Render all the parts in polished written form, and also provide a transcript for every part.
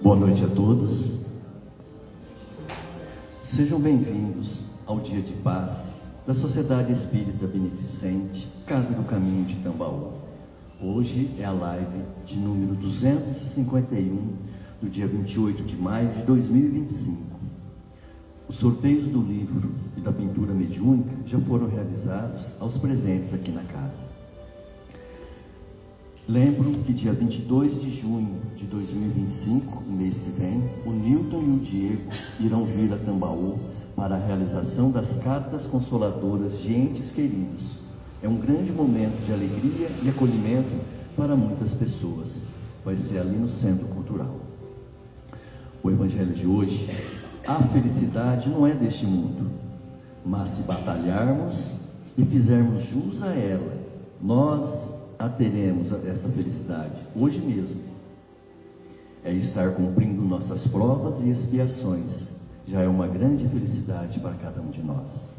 Boa noite a todos. Sejam bem-vindos ao Dia de Paz da Sociedade Espírita Beneficente Casa do Caminho de Tambaú. Hoje é a live de número 251, do dia 28 de maio de 2025. Os sorteios do livro e da pintura mediúnica já foram realizados aos presentes aqui na casa. Lembro que dia 22 de junho de 2025, o mês que vem, o Newton e o Diego irão vir a Tambaú para a realização das cartas consoladoras de entes queridos. É um grande momento de alegria e acolhimento para muitas pessoas. Vai ser ali no Centro Cultural. O Evangelho de hoje: a felicidade não é deste mundo, mas se batalharmos e fizermos jus a ela, nós a teremos essa felicidade hoje mesmo. É estar cumprindo nossas provas e expiações, já é uma grande felicidade para cada um de nós.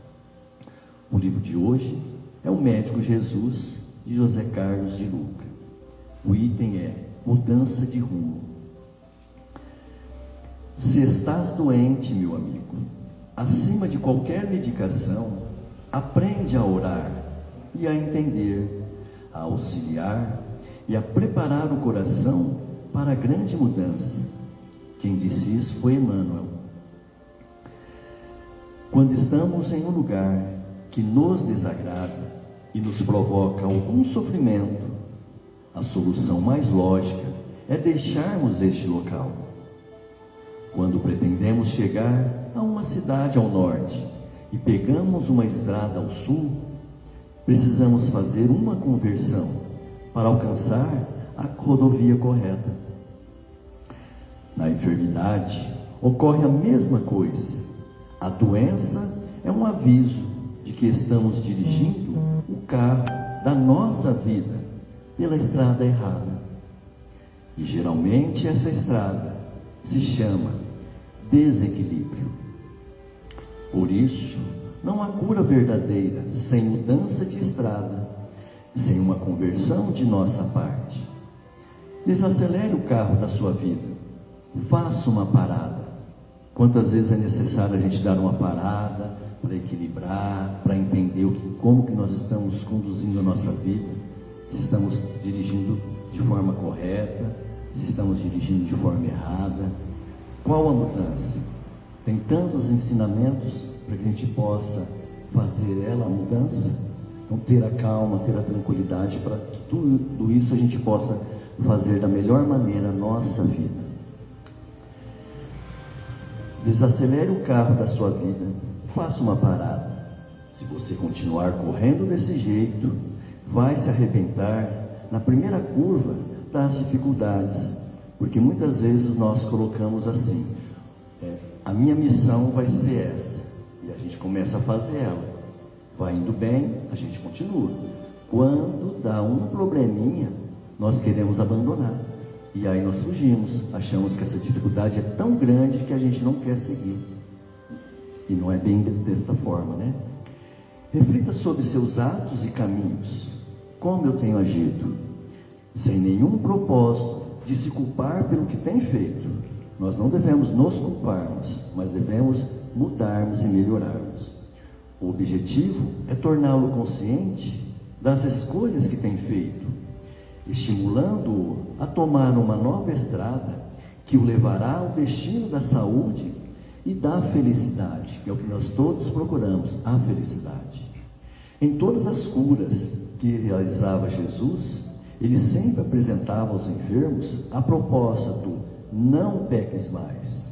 O livro de hoje é O Médico Jesus, de José Carlos de Luca. O item é Mudança de Rumo. Se estás doente, meu amigo, acima de qualquer medicação, aprende a orar e a entender, a auxiliar e a preparar o coração para a grande mudança. Quem disse isso foi Emmanuel. Quando estamos em um lugar que nos desagrada e nos provoca algum sofrimento, a solução mais lógica é deixarmos este local. Quando pretendemos chegar a uma cidade ao norte e pegamos uma estrada ao sul, precisamos fazer uma conversão para alcançar a rodovia correta. Na enfermidade ocorre a mesma coisa. A doença é um aviso de que estamos dirigindo o carro da nossa vida pela estrada errada. E geralmente essa estrada se chama desequilíbrio. Por isso, não há cura verdadeira sem mudança de estrada, sem uma conversão de nossa parte. Desacelere o carro da sua vida. Faça uma parada. Quantas vezes é necessário a gente dar uma parada para equilibrar, para entender como que nós estamos conduzindo a nossa vida, se estamos dirigindo de forma correta, se estamos dirigindo de forma errada. Qual a mudança? Tem tantos ensinamentos para que a gente possa fazer ela a mudança. Então, ter a calma, ter a tranquilidade para que tudo isso a gente possa fazer da melhor maneira a nossa vida. Desacelere o carro da sua vida, faça uma parada. Se você continuar correndo desse jeito, vai se arrebentar na primeira curva das dificuldades, porque muitas vezes nós colocamos assim: a minha missão vai ser essa, e a gente começa a fazer ela, vai indo bem, a gente continua. Quando dá um probleminha, nós queremos abandonar, e aí nós fugimos, achamos que essa dificuldade é tão grande que a gente não quer seguir, e não é bem desta forma, né? Reflita sobre seus atos e caminhos. Como eu tenho agido? Sem nenhum propósito de se culpar pelo que tem feito. Nós não devemos nos culparmos, mas devemos mudarmos e melhorarmos. O objetivo é torná-lo consciente das escolhas que tem feito, estimulando-o a tomar uma nova estrada que o levará ao destino da saúde e da felicidade, que é o que nós todos procuramos, a felicidade. Em todas as curas que realizava Jesus, ele sempre apresentava aos enfermos a proposta do não peques mais,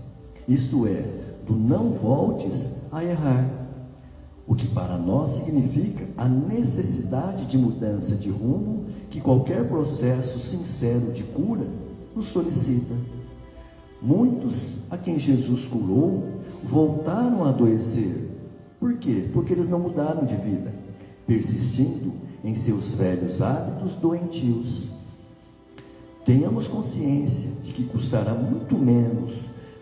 isto é, do não voltes a errar, o que para nós significa a necessidade de mudança de rumo que qualquer processo sincero de cura nos solicita. Muitos a quem Jesus curou voltaram a adoecer. Por quê? Porque eles não mudaram de vida, persistindo em seus velhos hábitos doentios. Tenhamos consciência de que custará muito menos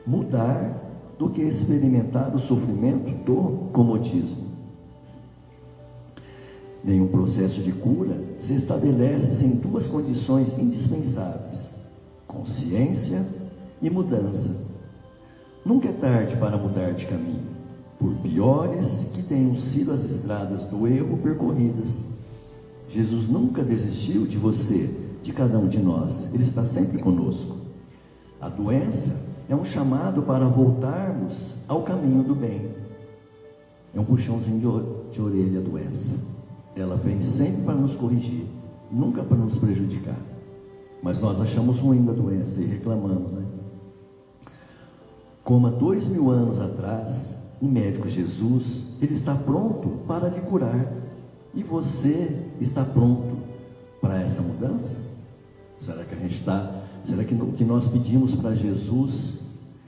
mudar do que experimentar o sofrimento do comodismo. Nenhum processo de cura se estabelece sem duas condições indispensáveis: consciência e mudança. Nunca é tarde para mudar de caminho, por piores que tenham sido as estradas do erro percorridas. Jesus nunca desistiu de você, de cada um de nós. Ele está sempre conosco. A doença é um chamado para voltarmos ao caminho do bem. É um puxãozinho de orelha a doença. Ela vem sempre para nos corrigir, nunca para nos prejudicar. Mas nós achamos ruim da doença e reclamamos, né? Como há 2000 anos atrás, o médico Jesus, ele está pronto para lhe curar. E você está pronto para essa mudança? Será que a gente está? Será que nós pedimos para Jesus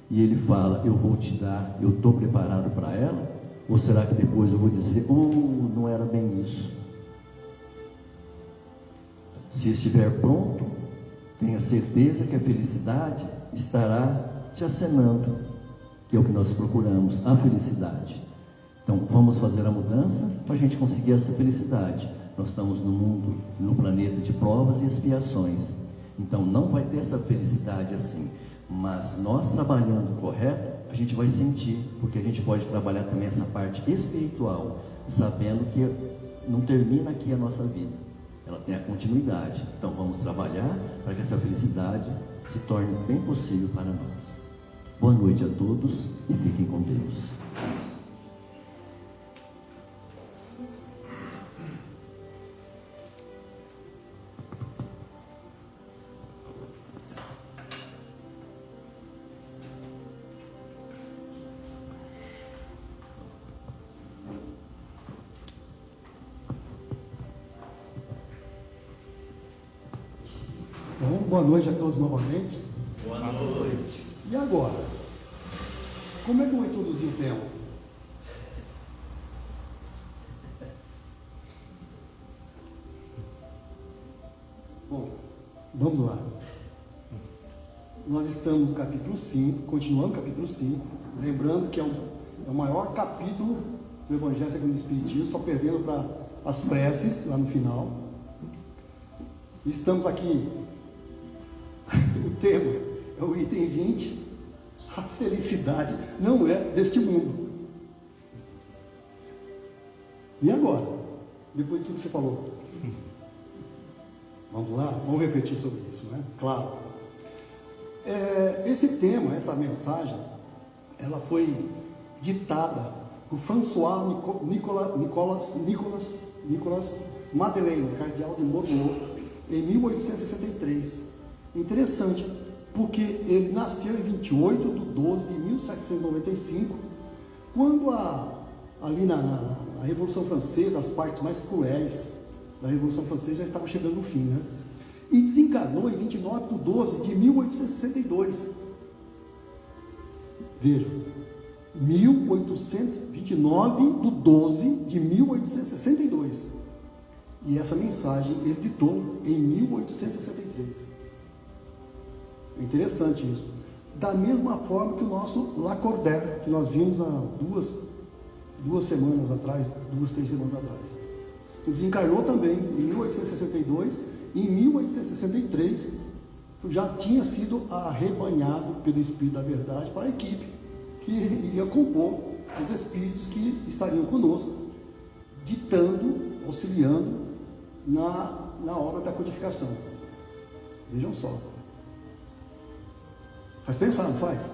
e Ele fala, eu vou te dar, eu estou preparado para ela? Ou será que depois eu vou dizer, não era bem isso? Se estiver pronto, tenha certeza que a felicidade estará te acenando, que é o que nós procuramos, a felicidade. Então, vamos fazer a mudança para a gente conseguir essa felicidade. Nós estamos no mundo, no planeta de provas e expiações. Então, não vai ter essa felicidade assim. Mas nós trabalhando correto, a gente vai sentir, porque a gente pode trabalhar também essa parte espiritual, sabendo que não termina aqui a nossa vida. Ela tem a continuidade. Então, vamos trabalhar para que essa felicidade se torne bem possível para nós. Boa noite a todos e fiquem com Deus. Boa noite a todos novamente. Boa noite. E agora? Como é que eu vou introduzir o tema? Bom, vamos lá. Nós estamos no capítulo 5, continuando o capítulo 5, lembrando que é o maior capítulo do Evangelho segundo o Espiritismo, só perdendo para as preces lá no final. Estamos aqui. O tema é o item 20. A felicidade não é deste mundo. E agora? Depois de tudo que você falou. Vamos lá? Vamos refletir sobre isso, né? Claro. Esse tema, essa mensagem, ela foi ditada por François Nicolas Madeleine, cardeal de Bordeaux, em 1863. Interessante, porque ele nasceu em 28 de 12 de 1795, quando ali na Revolução Francesa, as partes mais cruéis da Revolução Francesa já estavam chegando no fim, né? E desencarnou em 29 de 12 de 1862. Vejam, 29 de 12 de 1862. E essa mensagem ele ditou em 1863. Interessante isso. Da mesma forma que o nosso Lacordaire, que nós vimos há duas semanas atrás, 3 semanas atrás. Ele desencarnou também em 1862 e em 1863 já tinha sido arrebanhado pelo Espírito da Verdade para a equipe que iria compor os espíritos que estariam conosco, ditando, auxiliando na obra da codificação. Vejam só. Faz pensar, não faz?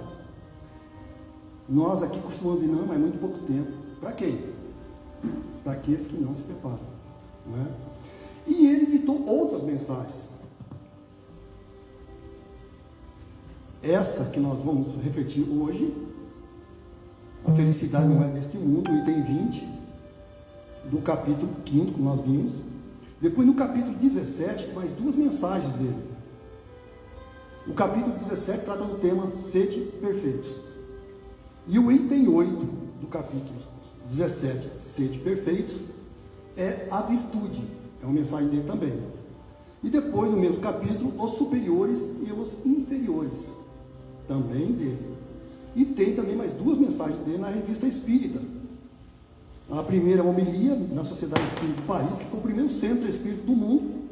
Nós aqui costumamos dizer, não, mas é muito pouco tempo. Para quem? Para aqueles que não se preparam. Não é? E ele ditou outras mensagens. Essa que nós vamos refletir hoje, a felicidade não é deste mundo, item 20, do capítulo 5 que nós vimos. Depois no capítulo 17, mais 2 mensagens dele. O capítulo 17 trata do tema sede perfeitos. E o item 8 do capítulo 17, sede perfeitos, é a virtude. É uma mensagem dele também. E depois, no mesmo capítulo, os superiores e os inferiores. Também dele. E tem também mais 2 mensagens dele na Revista Espírita. A primeira é uma homilia na Sociedade Espírita de Paris, que foi o primeiro centro espírita do mundo.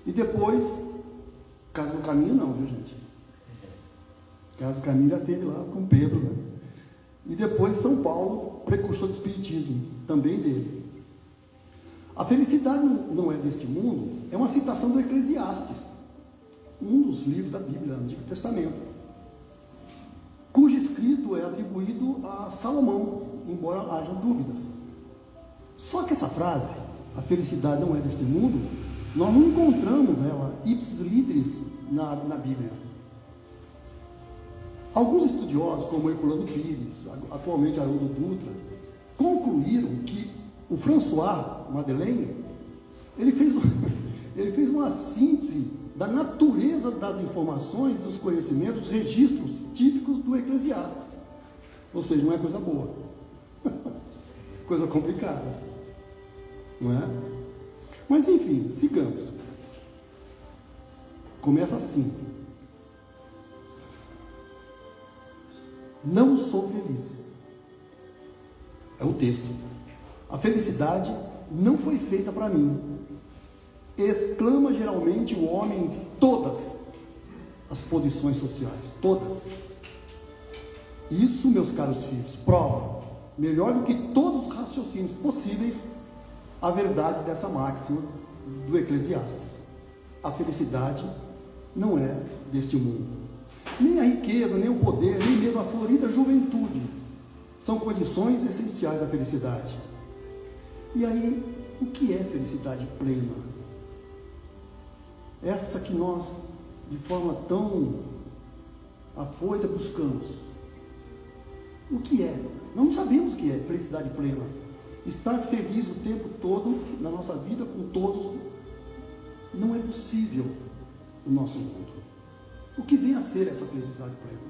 E depois, Casa do Caminho não, viu gente? Caso Camilo já teve lá com Pedro, né? E depois São Paulo, precursor do Espiritismo, também dele. A felicidade não é deste mundo, é uma citação do Eclesiastes, um dos livros da Bíblia, do Antigo Testamento, cujo escrito é atribuído a Salomão, embora haja dúvidas. Só que essa frase, a felicidade não é deste mundo, nós não encontramos ela ipsis literis na Bíblia. Alguns estudiosos, como Herculano Pires, atualmente Haroldo Dutra, concluíram que o François Madeleine, ele fez uma síntese da natureza das informações, dos conhecimentos, dos registros típicos do Eclesiastes. Ou seja, não é coisa boa. Coisa complicada. Não é? Mas enfim, sigamos. Começa assim. Não sou feliz. É o texto. A felicidade não foi feita para mim. Exclama geralmente o homem em todas as posições sociais. Todas. Isso, meus caros filhos, prova, melhor do que todos os raciocínios possíveis, a verdade dessa máxima do Eclesiastes. A felicidade não é deste mundo. Nem a riqueza, nem o poder, nem mesmo a florida juventude são condições essenciais da felicidade. E aí, o que é felicidade plena? Essa que nós, de forma tão afoita, buscamos. O que é? Não sabemos o que é felicidade plena. Estar feliz o tempo todo, na nossa vida, com todos, não é possível no nosso mundo. O que vem a ser essa felicidade plena?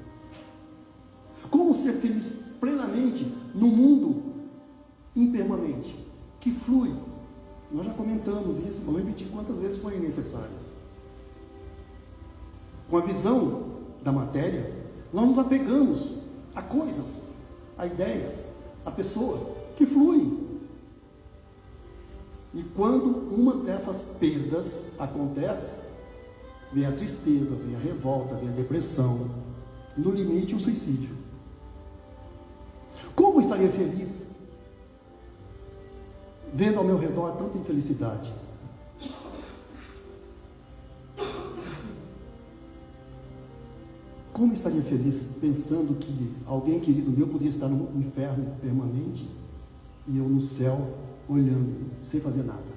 Como ser feliz plenamente no mundo impermanente, que flui? Nós já comentamos isso, vamos repetir quantas vezes forem necessárias. Com a visão da matéria, nós nos apegamos a coisas, a ideias, a pessoas que fluem. E quando uma dessas perdas acontece, vem a tristeza, vem a revolta, vem a depressão, no limite o suicídio. Como estaria feliz vendo ao meu redor tanta infelicidade? Como estaria feliz pensando que alguém querido meu podia estar no inferno permanente e eu no céu olhando, sem fazer nada?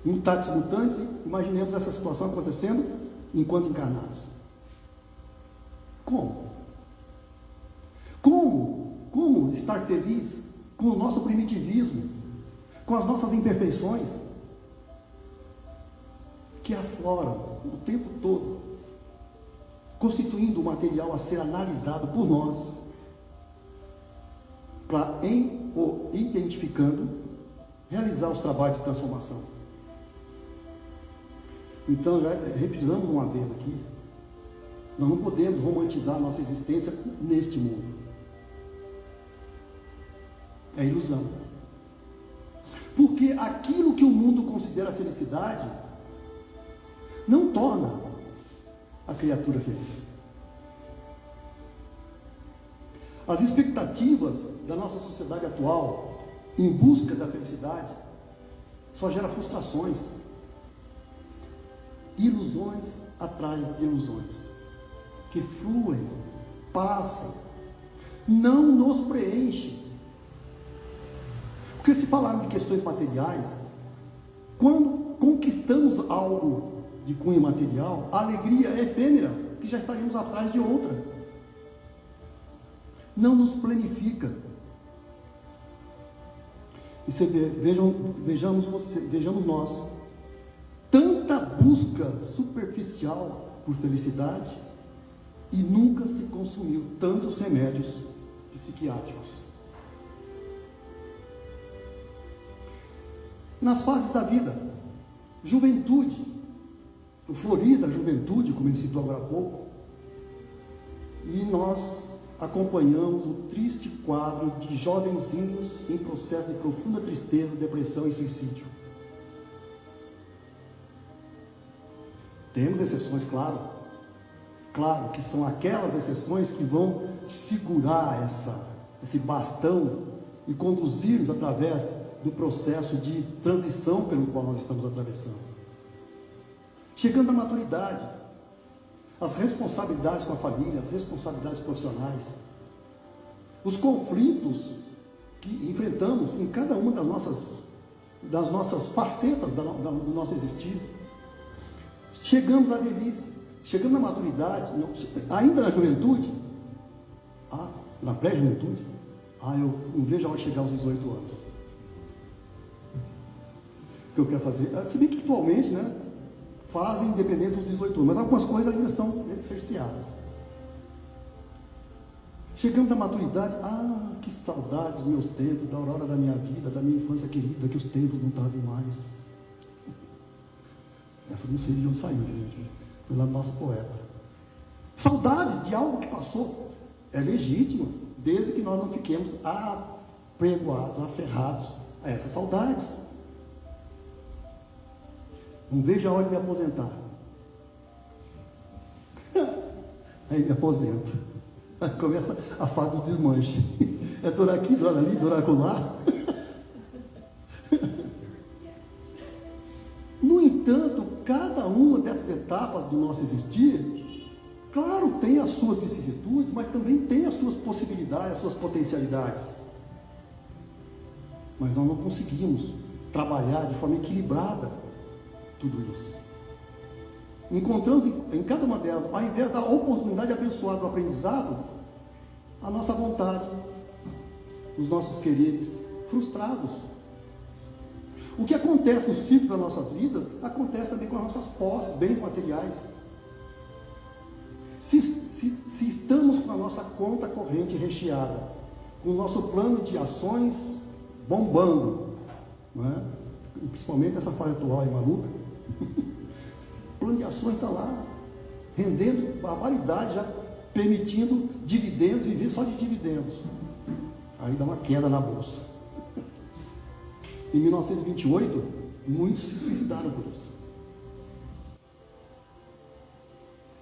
Mutatis mutandis, imaginemos essa situação acontecendo enquanto encarnados. Como? Como estar feliz com o nosso primitivismo, com as nossas imperfeições, que afloram o tempo todo, constituindo o material a ser analisado por nós, para, identificando, realizar os trabalhos de transformação. Então, já repetindo uma vez aqui, nós não podemos romantizar a nossa existência neste mundo. É ilusão. Porque aquilo que o mundo considera felicidade não torna a criatura feliz. As expectativas da nossa sociedade atual em busca da felicidade só gera frustrações, ilusões atrás de ilusões, que fluem, passam, não nos preenchem. Porque se falarmos de questões materiais, quando conquistamos algo de cunho material, a alegria é efêmera, que já estaríamos atrás de outra. Não nos planifica. E vejamos nós, tanta busca superficial por felicidade e nunca se consumiu tantos remédios psiquiátricos. Nas fases da vida, juventude, o florir da juventude, como ele citou agora há pouco, e nós acompanhamos o triste quadro de jovenzinhos em processo de profunda tristeza, depressão e suicídio. Temos exceções, claro, Claro que são aquelas exceções que vão segurar esse bastão e conduzir-nos através do processo de transição pelo qual nós estamos atravessando. Chegando à maturidade, as responsabilidades com a família, as responsabilidades profissionais, os conflitos que enfrentamos em cada uma das nossas facetas do nosso existir. Chegamos à velhice, chegando à maturidade, ainda na juventude, na pré-juventude, eu não vejo a hora de chegar aos 18 anos. O que eu quero fazer? Se bem que atualmente, né, fazem independente dos 18 anos, mas algumas coisas ainda são cerceadas. Chegamos à maturidade, que saudades dos meus tempos, da aurora da minha vida, da minha infância querida, que os tempos não trazem mais. Essa não sei de onde saiu, gente, pela nossa poeta. Saudades de algo que passou é legítimo, desde que nós não fiquemos apregoados, aferrados a essas saudades. Não vejo a hora de me aposentar. Aí me aposento. Aí começa a fase do desmanche. É dor aqui, dor ali, dor acolá. No entanto, cada uma dessas etapas do nosso existir, claro, tem as suas vicissitudes, mas também tem as suas possibilidades, as suas potencialidades. Mas nós não conseguimos trabalhar de forma equilibrada tudo isso. Encontramos em cada uma delas, ao invés da oportunidade abençoada do aprendizado, a nossa vontade, os nossos quereres frustrados. O que acontece no ciclo das nossas vidas, acontece também com as nossas posses, bens materiais. Se estamos com a nossa conta corrente recheada, com o nosso plano de ações bombando, não é? Principalmente essa fase atual aí maluca, o plano de ações está lá, rendendo barbaridade, já permitindo dividendos, viver só de dividendos. Aí dá uma queda na bolsa. Em 1928, muitos se suicidaram por isso.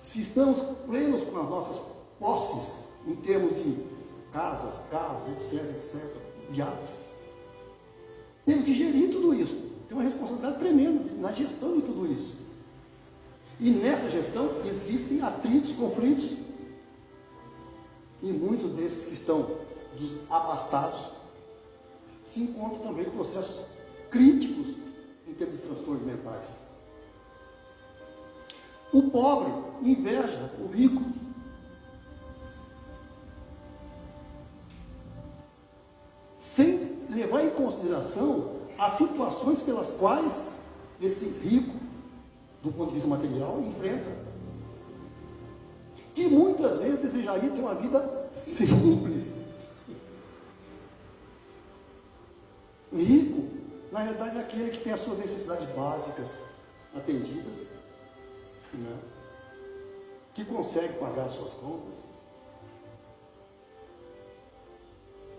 Se estamos plenos com as nossas posses, em termos de casas, carros, etc, iates, temos de gerir tudo isso. Tem uma responsabilidade tremenda na gestão de tudo isso. E nessa gestão existem atritos, conflitos, e muitos desses que estão dos abastados se encontram também em processos críticos em termos de transtornos mentais. O pobre inveja o rico. Sem levar em consideração as situações pelas quais esse rico, do ponto de vista material, enfrenta. Que muitas vezes desejaria ter uma vida simples. Rico, na realidade, é aquele que tem as suas necessidades básicas atendidas, né? Que consegue pagar as suas contas.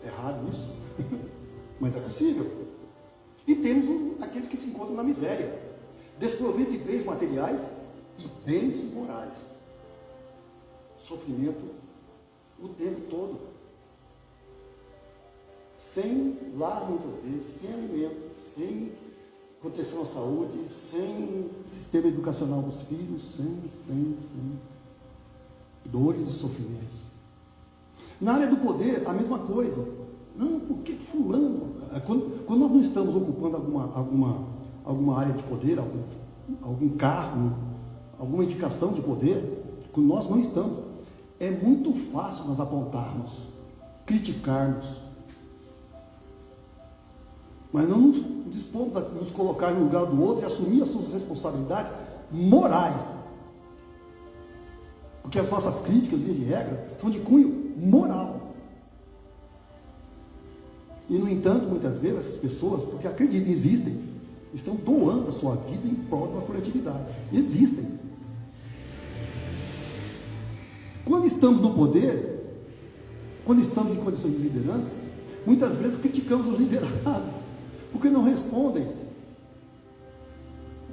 É raro isso, mas é possível. E temos aqueles que se encontram na miséria, desprovidos de bens materiais e bens morais. Sofrimento o tempo todo. Sem lar, muitas vezes, sem alimento, sem proteção à saúde, sem sistema educacional dos filhos, sem dores e sofrimentos. Na área do poder, a mesma coisa. Não, porque fulano, quando nós não estamos ocupando alguma área de poder, algum cargo, alguma indicação de poder, quando nós não estamos, é muito fácil nós apontarmos, criticarmos, mas não nos dispomos a nos colocar no lugar do outro e assumir as suas responsabilidades morais. Porque as nossas críticas, via de regra, são de cunho moral. E, no entanto, muitas vezes, essas pessoas, porque acreditam, existem, estão doando a sua vida em prol de uma coletividade. Existem. Quando estamos no poder, quando estamos em condições de liderança, muitas vezes criticamos os liderados, porque não respondem.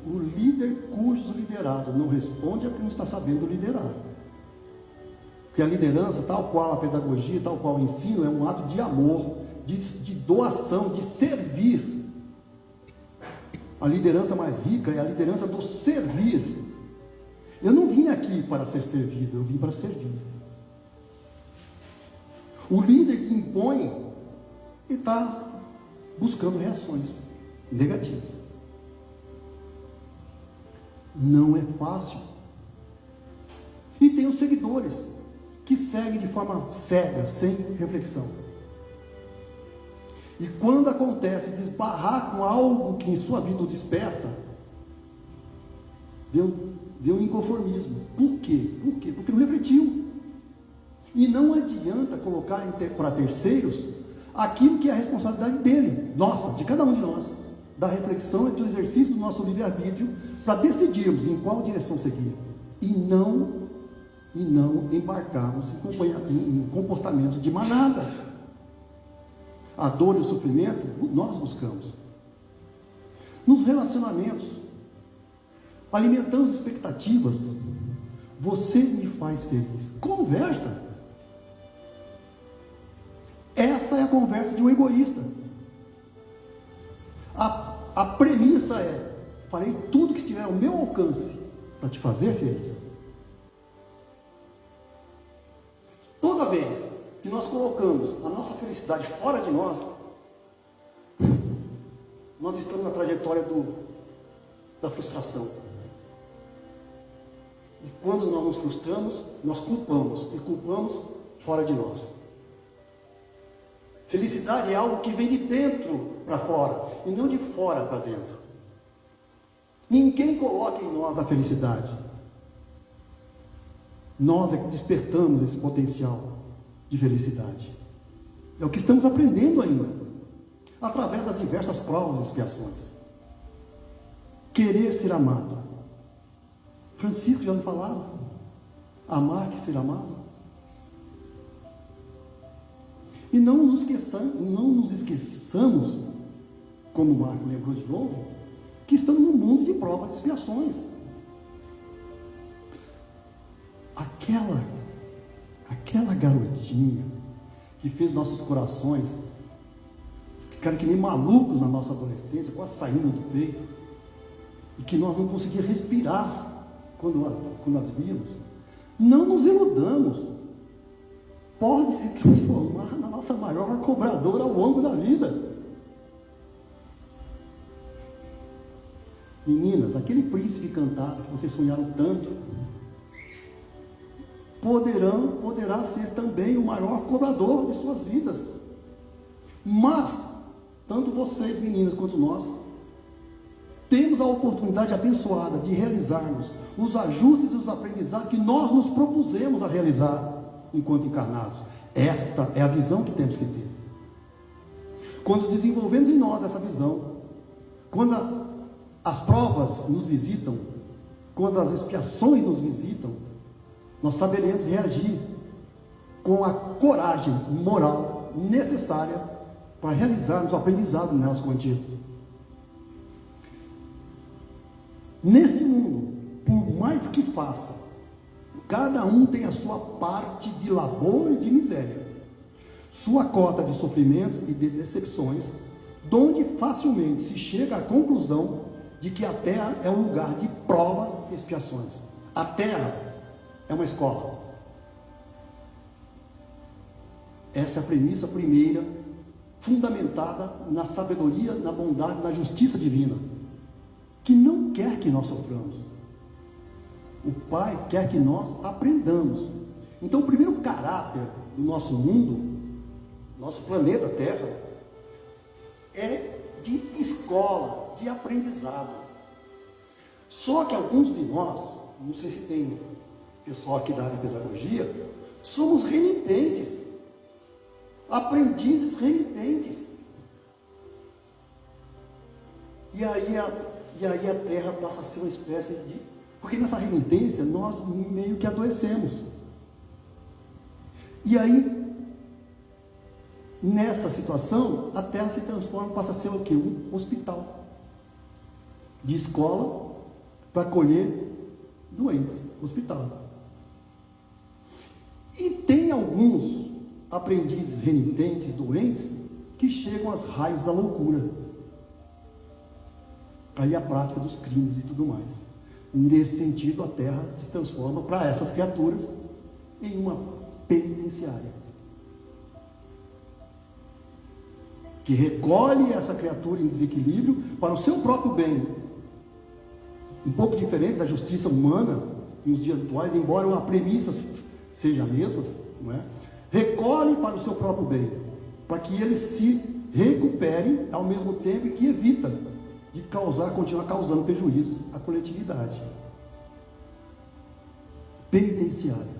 O líder cujos liderados não responde é porque não está sabendo liderar. Porque a liderança, tal qual a pedagogia, tal qual o ensino, é um ato de amor, de doação, de servir. A liderança mais rica é a liderança do servir. Eu não vim aqui para ser servido, eu vim para servir. O líder que impõe está buscando reações negativas. Não é fácil. E tem os seguidores que seguem de forma cega, sem reflexão. E quando acontece de esbarrar com algo que em sua vida o desperta, vê o inconformismo. Por quê? Porque não refletiu. E não adianta colocar para terceiros aquilo que é a responsabilidade dele, nossa, de cada um de nós, da reflexão e do exercício do nosso livre-arbítrio, para decidirmos em qual direção seguir. E não embarcarmos em comportamentos de manada. A dor e o sofrimento, nós buscamos. Nos relacionamentos, alimentamos expectativas. Você me faz feliz. Conversa. Essa é a conversa de um egoísta. A premissa é: farei tudo que estiver ao meu alcance para te fazer feliz. Toda vez que nós colocamos a nossa felicidade fora de nós, nós estamos na trajetória da frustração. E quando nós nos frustramos, nós culpamos, e culpamos fora de nós. Felicidade é algo que vem de dentro para fora, e não de fora para dentro. Ninguém coloca em nós a felicidade. Nós é que despertamos esse potencial de felicidade. É o que estamos aprendendo ainda, através das diversas provas e expiações. Querer ser amado. Francisco já não falava. Amar que ser amado. E não nos esqueçamos, como o Marco lembrou de novo, que estamos num mundo de provas e expiações. Aquela garotinha que fez nossos corações ficarem que nem malucos na nossa adolescência, quase saindo do peito, e que nós não conseguíamos respirar quando as víamos. Não nos iludamos. Pode se transformar na nossa maior cobradora ao longo da vida. Meninas, aquele príncipe encantado que vocês sonharam tanto, poderá ser também o maior cobrador de suas vidas. Mas, tanto vocês, meninas, quanto nós, temos a oportunidade abençoada de realizarmos os ajustes e os aprendizados que nós nos propusemos a realizar enquanto encarnados. Esta é a visão que temos que ter. Quando desenvolvemos em nós essa visão, quando as provas nos visitam, quando as expiações nos visitam, nós saberemos reagir com a coragem moral necessária para realizarmos o aprendizado nelas contido. Neste mundo, por mais que faça, cada um tem a sua parte de labor e de miséria, sua cota de sofrimentos e de decepções, donde facilmente se chega à conclusão de que a Terra é um lugar de provas e expiações. A Terra é uma escola. Essa é a premissa primeira, fundamentada na sabedoria, na bondade, na justiça divina, que não quer que nós soframos. O Pai quer que nós aprendamos. Então, o primeiro caráter do nosso mundo, nosso planeta Terra, é de escola, de aprendizado. Só que alguns de nós, não sei se tem pessoal aqui da área de pedagogia, somos renitentes, aprendizes renitentes. E aí a Terra passa a ser uma espécie de... Porque nessa renitência nós meio que adoecemos. E aí, nessa situação, a Terra se transforma, passa a ser o quê? Um hospital. De escola para acolher doentes. Hospital. E alguns aprendizes renitentes, doentes, que chegam às raízes da loucura. Aí a prática dos crimes e tudo mais. Nesse sentido, a terra se transforma para essas criaturas em uma penitenciária, que recolhe essa criatura em desequilíbrio para o seu próprio bem. Um pouco diferente da justiça humana nos dias atuais, embora a premissa seja a mesma, não é? Recolhe para o seu próprio bem, para que ele se recupere ao mesmo tempo que evita de continuar causando prejuízo à coletividade. Penitenciária.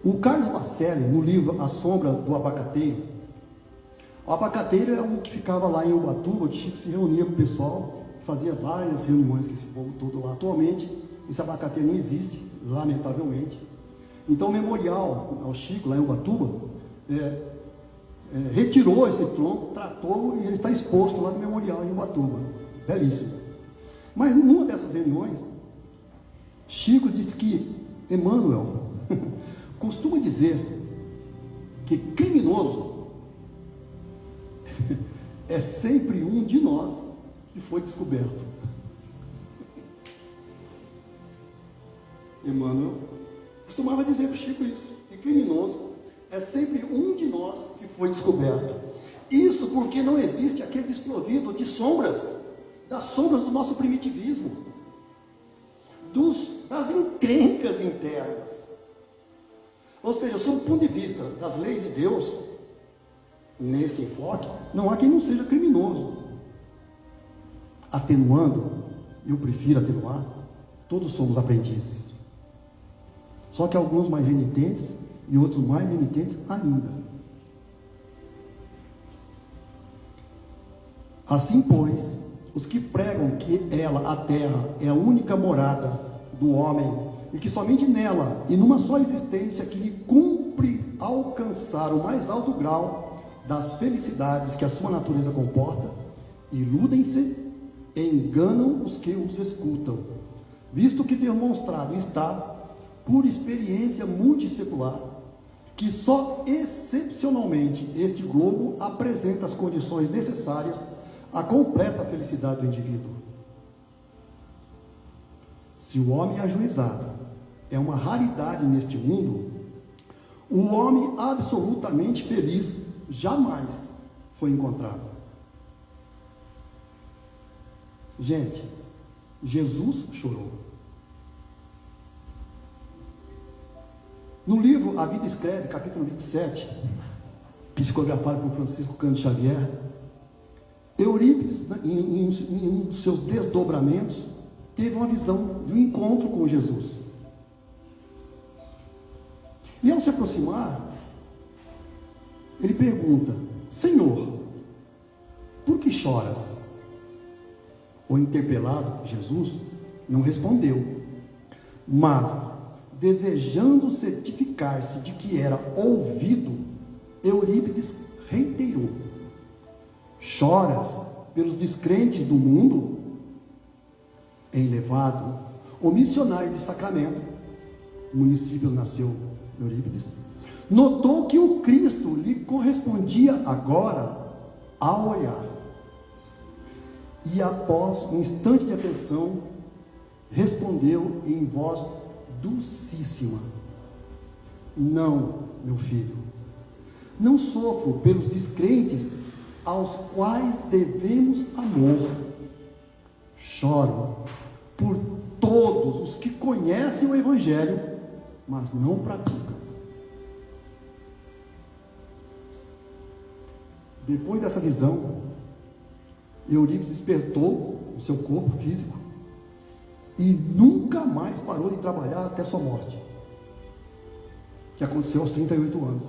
O Carlos Bacelli, no livro A Sombra do Abacateiro, o abacateiro é um que ficava lá em Ubatuba, que Chico se reunia com o pessoal, fazia várias reuniões com esse povo todo lá. Atualmente, esse abacateiro não existe, lamentavelmente. Então, o memorial ao Chico, lá em Ubatuba, retirou esse tronco, tratou e ele está exposto lá no memorial em Ubatuba. Belíssimo. Mas numa dessas reuniões, Chico disse que Emmanuel costuma dizer que criminoso é sempre um de nós que foi descoberto. Emmanuel costumava dizer para o Chico isso, que criminoso é sempre um de nós que foi descoberto. Isso porque não existe aquele desprovido de sombras, das sombras do nosso primitivismo, das encrencas internas. Ou seja, sob o ponto de vista das leis de Deus, neste enfoque, não há quem não seja criminoso. Atenuando, eu prefiro atenuar, todos somos aprendizes. Só que alguns mais renitentes e outros mais renitentes ainda. Assim, pois, os que pregam que ela, a terra, é a única morada do homem e que somente nela e numa só existência que lhe cumpre alcançar o mais alto grau das felicidades que a sua natureza comporta, iludem-se e enganam os que os escutam, visto que demonstrado está, por experiência multissecular, que só excepcionalmente este globo apresenta as condições necessárias à completa felicidade do indivíduo. Se o homem ajuizado é uma raridade neste mundo, o homem absolutamente feliz jamais foi encontrado. Gente, Jesus chorou. No livro A Vida Escreve, capítulo 27, psicografado por Francisco Cândido Xavier, Eurípides, em um dos seus desdobramentos, teve uma visão de um encontro com Jesus. E ao se aproximar, ele pergunta: Senhor, por que choras? O interpelado, Jesus, não respondeu, mas, desejando certificar-se de que era ouvido, Eurípides reiterou: choras pelos descrentes do mundo? Em Levado, o missionário de Sacramento, município onde nasceu Eurípides, notou que o Cristo lhe correspondia agora ao olhar. E após um instante de atenção, respondeu em voz dulcíssima: não, meu filho, não sofro pelos descrentes aos quais devemos amor. Choro por todos os que conhecem o Evangelho, mas não praticam. Depois dessa visão, Eurípides despertou o seu corpo físico e nunca mais parou de trabalhar até sua morte, que aconteceu aos 38 anos.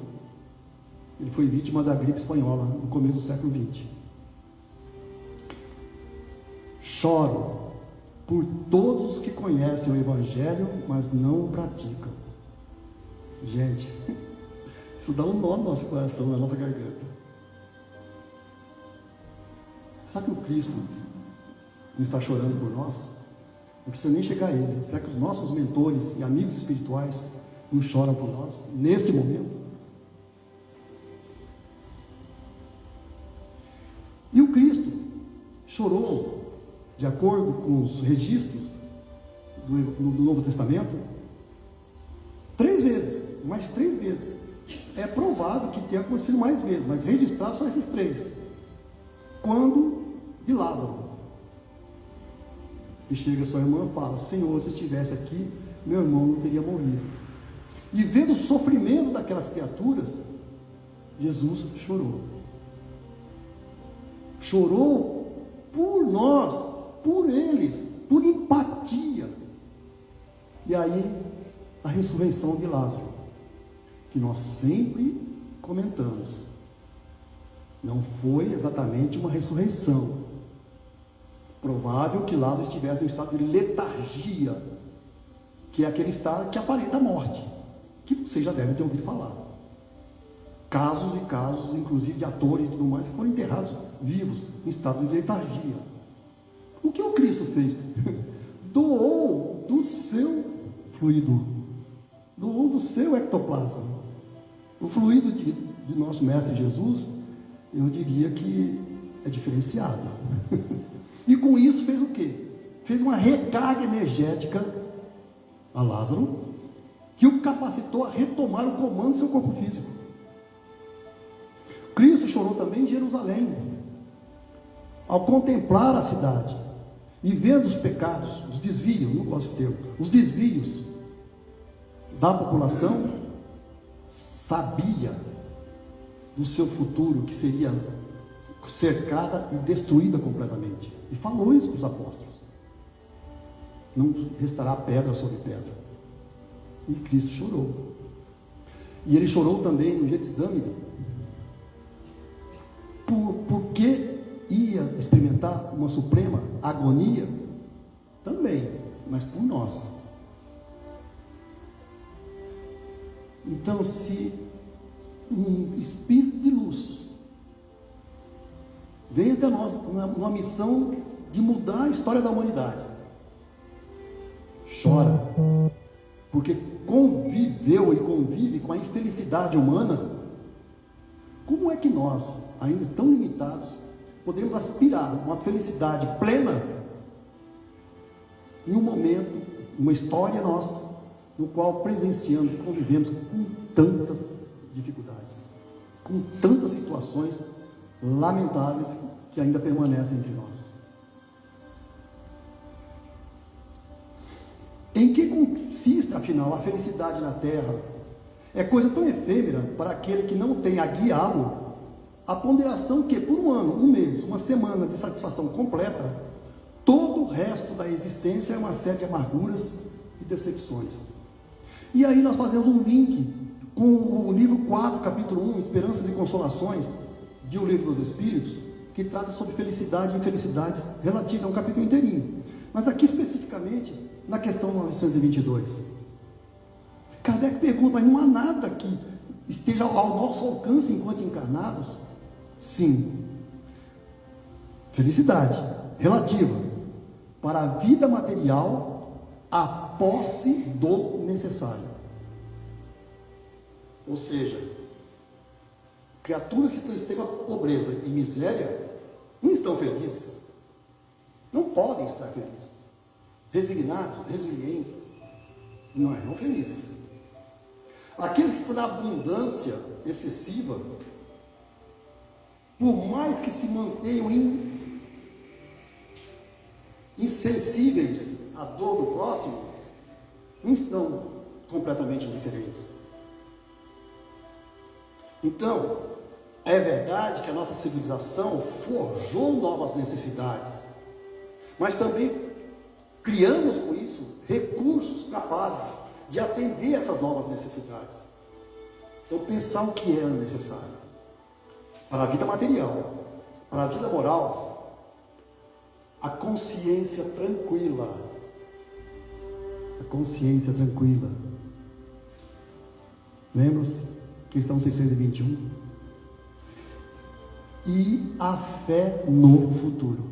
Ele foi vítima da gripe espanhola no começo do século XX. Choro por todos os que conhecem o Evangelho, mas não o praticam. Gente, isso dá um nó no nosso coração, na nossa garganta. Sabe que o Cristo não está chorando por nós? Não precisa nem chegar a ele. Será que os nossos mentores e amigos espirituais não choram por nós neste momento? E o Cristo chorou, de acordo com os registros do Novo Testamento, 3 vezes, mais 3 vezes. É provável que tenha acontecido mais vezes, mas registrar só esses 3. Quando de Lázaro, que chega a sua irmã e fala: Senhor, se estivesse aqui, meu irmão não teria morrido. E vendo o sofrimento daquelas criaturas, Jesus chorou. Chorou por nós, por eles, por empatia. E aí, a ressurreição de Lázaro, que nós sempre comentamos, não foi exatamente uma ressurreição. Provável que Lázaro estivesse no estado de letargia, que é aquele estado que aparenta a morte, que vocês já devem ter ouvido falar. Casos e casos, inclusive de atores e tudo mais, que foram enterrados vivos, em estado de letargia. O que o Cristo fez? Doou do seu fluido, doou do seu ectoplasma. O fluido de nosso Mestre Jesus, eu diria que é diferenciado. E com isso fez o quê? Fez uma recarga energética a Lázaro, que o capacitou a retomar o comando do seu corpo físico. Cristo chorou também em Jerusalém, ao contemplar a cidade e vendo os pecados, os desvios, não gosto de termo, os desvios da população. Sabia do seu futuro, que seria cercada e destruída completamente, e falou isso para os apóstolos: não restará pedra sobre pedra. E Cristo chorou. E ele chorou também no Getsemane, porque ia experimentar uma suprema agonia também, mas por nós. Então, se um espírito de luz vem até nós numa missão de mudar a história da humanidade, chora, porque conviveu e convive com a infelicidade humana, como é que nós, ainda tão limitados, podemos aspirar a uma felicidade plena em um momento, uma história nossa, no qual presenciamos e convivemos com tantas dificuldades, com tantas situações lamentáveis que ainda permanecem entre nós? Em que consiste, afinal, a felicidade na Terra? É coisa tão efêmera para aquele que não tem a guiá-lo, a ponderação que por um ano, um mês, uma semana de satisfação completa, todo o resto da existência é uma série de amarguras e decepções. E aí nós fazemos um link com o livro 4, capítulo 1, Esperanças e Consolações, de O Livro dos Espíritos, que trata sobre felicidade e infelicidades relativas a um capítulo inteirinho. Mas aqui especificamente, na questão 922, Kardec pergunta: mas não há nada que esteja ao nosso alcance enquanto encarnados? Sim. Felicidade relativa para a vida material, a posse do necessário. Ou seja, criaturas que estão em extrema pobreza e miséria não estão felizes, não podem estar felizes, resignados, resilientes, não felizes. Aqueles que estão na abundância excessiva, por mais que se mantenham insensíveis à dor do próximo, não estão completamente indiferentes. Então, é verdade que a nossa civilização forjou novas necessidades, mas também criamos com isso recursos capazes de atender essas novas necessidades. Então, pensar o que é necessário para a vida material, para a vida moral: a consciência tranquila. A consciência tranquila. Lembram-se? Questão 621. E a fé no futuro.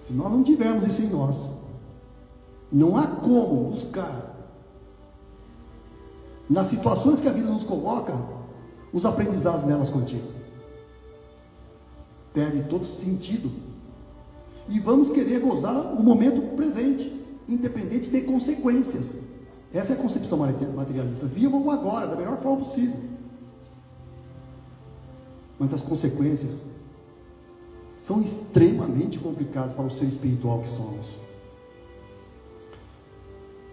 Se nós não tivermos isso em nós, não há como buscar, nas situações que a vida nos coloca, os aprendizados nelas contidos. Perde todo sentido. E vamos querer gozar o momento presente, independente de consequências. Essa é a concepção materialista. Vivam o agora, da melhor forma possível. Mas as consequências são extremamente complicadas para o ser espiritual que somos.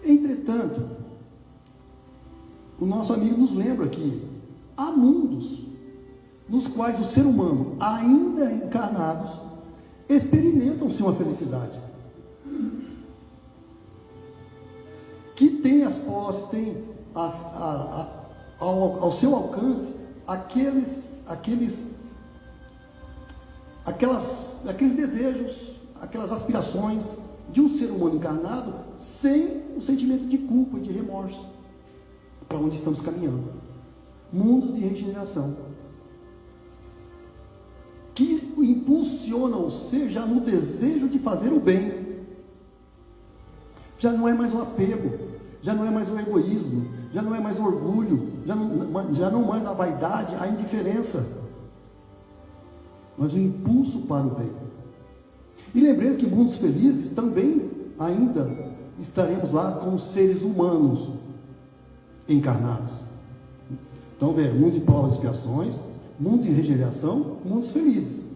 Entretanto, o nosso amigo nos lembra que há mundos nos quais o ser humano, ainda encarnados, experimentam-se uma felicidade. Que tem as posses, tem ao seu alcance aqueles desejos, aquelas aspirações de um ser humano encarnado, sem o sentimento de culpa e de remorso, para onde estamos caminhando. Mundos de regeneração, que impulsionam o ser já no desejo de fazer o bem. Já não é mais o apego, já não é mais o egoísmo, já não é mais o orgulho, já não mais a vaidade, a indiferença, mas o impulso para o bem. E lembremos que mundos felizes também ainda estaremos lá com os seres humanos encarnados. Então, mundo de provas e expiações, mundo de regeneração, mundos felizes.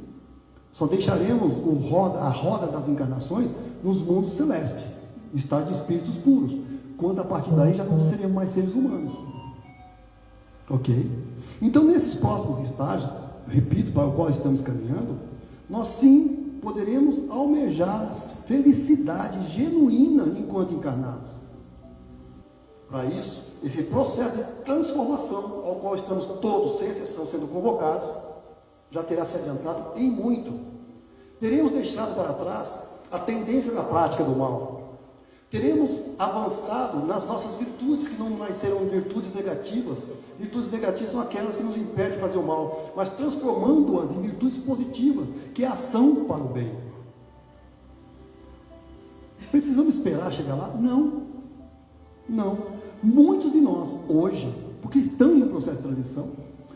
Só deixaremos a roda das encarnações nos mundos celestes, estágio de espíritos puros, quando a partir daí já não seremos mais seres humanos. Ok? Então, nesses próximos estágios, repito, para o qual estamos caminhando, nós sim poderemos almejar felicidade genuína enquanto encarnados. Para isso, esse processo de transformação ao qual estamos todos, sem exceção, sendo convocados, já terá se adiantado em muito. Teremos deixado para trás a tendência da prática do mal. Teremos avançado nas nossas virtudes, que não mais serão virtudes negativas. Virtudes negativas são aquelas que nos impedem de fazer o mal, mas transformando-as em virtudes positivas, que é a ação para o bem. Precisamos esperar chegar lá? Não. Não. Muitos de nós hoje, porque estão em um processo de transição,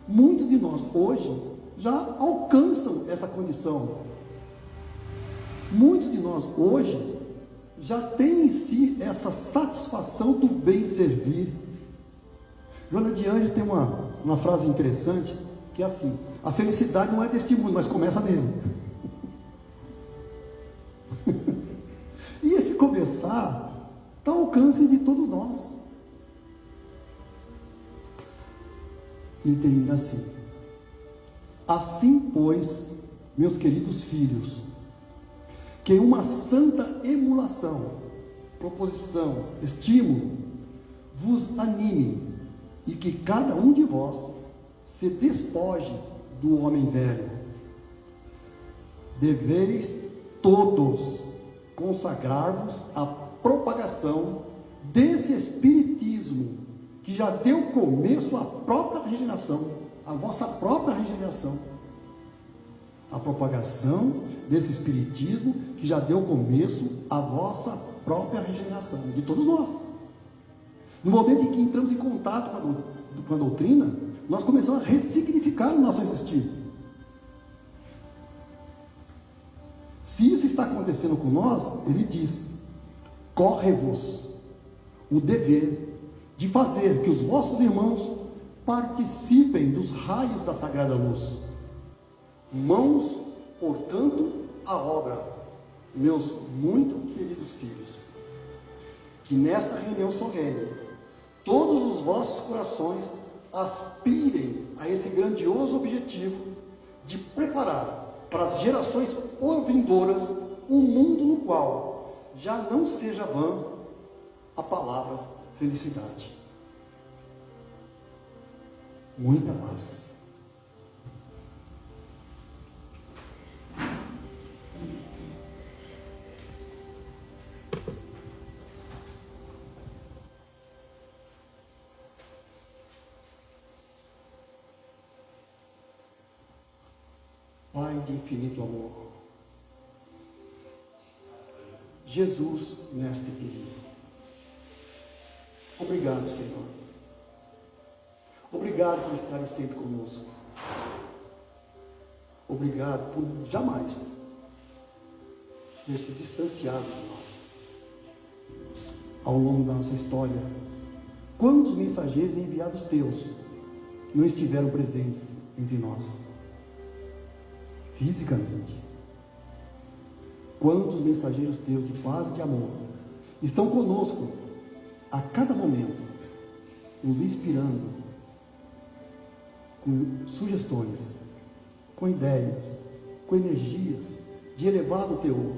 muitos de nós hoje já alcançam essa condição. Muitos de nós hoje já têm em si essa satisfação do bem servir. Joana de Ângeles tem uma frase interessante, que é assim: a felicidade não é deste mundo, mas começa nele. E esse começar está ao alcance de todos nós. E termina assim: assim, pois, meus queridos filhos, que uma santa emulação, proposição, estímulo, vos anime, e que cada um de vós se despoje do homem velho. Deveis todos consagrar-vos à propagação desse espiritismo, que já deu começo à própria regeneração, à vossa própria regeneração. A propagação desse espiritismo que já deu começo à vossa própria regeneração, de todos nós. No momento em que entramos em contato com a doutrina, nós começamos a ressignificar o nosso existir. Se isso está acontecendo com nós, ele diz: corre-vos o dever de fazer que os vossos irmãos participem dos raios da sagrada luz. Mãos, portanto, à obra, meus muito queridos filhos. Que nesta reunião solene, todos os vossos corações aspirem a esse grandioso objetivo de preparar para as gerações vindouras um mundo no qual já não seja vã a palavra felicidade. Muita paz. Pai de infinito amor, Jesus, mestre querido. Obrigado, Senhor. Obrigado por estar sempre conosco. Obrigado por jamais ter se distanciado de nós. Ao longo da nossa história, quantos mensageiros enviados teus não estiveram presentes entre nós? Fisicamente. Quantos mensageiros teus de paz e de amor estão conosco a cada momento, nos inspirando com sugestões, com ideias, com energias de elevado teor,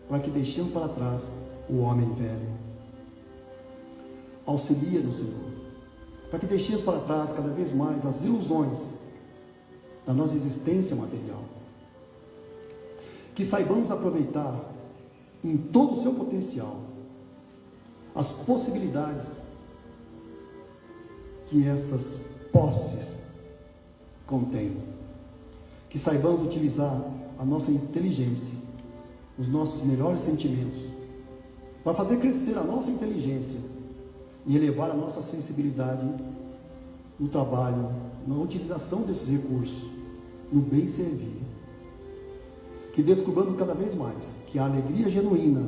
para que deixemos para trás o homem velho. Auxilia-nos, Senhor, para que deixemos para trás cada vez mais as ilusões da nossa existência material. Que saibamos aproveitar em todo o seu potencial as possibilidades que essas posses contêm. Que saibamos utilizar a nossa inteligência, os nossos melhores sentimentos, para fazer crescer a nossa inteligência e elevar a nossa sensibilidade no trabalho, na utilização desses recursos, no bem servir. Que descobramos cada vez mais que a alegria genuína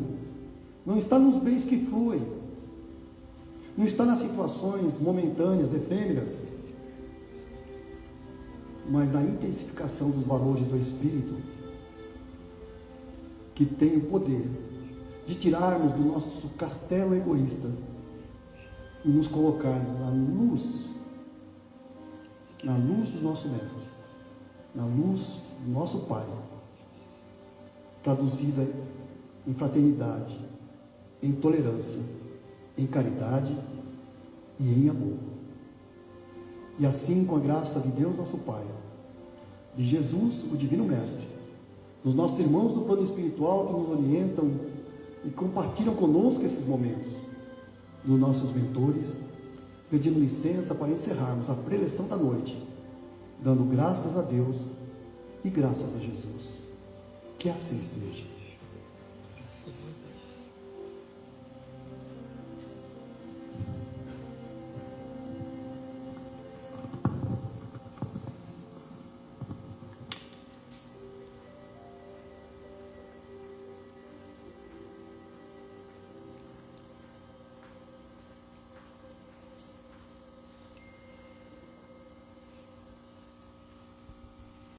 não está nos bens que fluem, não está nas situações momentâneas, efêmeras, mas na intensificação dos valores do Espírito, que tem o poder de tirarmos do nosso castelo egoísta e nos colocar na luz do nosso Mestre, na luz do nosso Pai, traduzida em fraternidade, em tolerância, em caridade e em amor. E assim, com a graça de Deus nosso Pai, de Jesus, o Divino Mestre, dos nossos irmãos do plano espiritual que nos orientam e compartilham conosco esses momentos, dos nossos mentores, pedindo licença para encerrarmos a preleção da noite, dando graças a Deus e graças a Jesus. Que assim seja.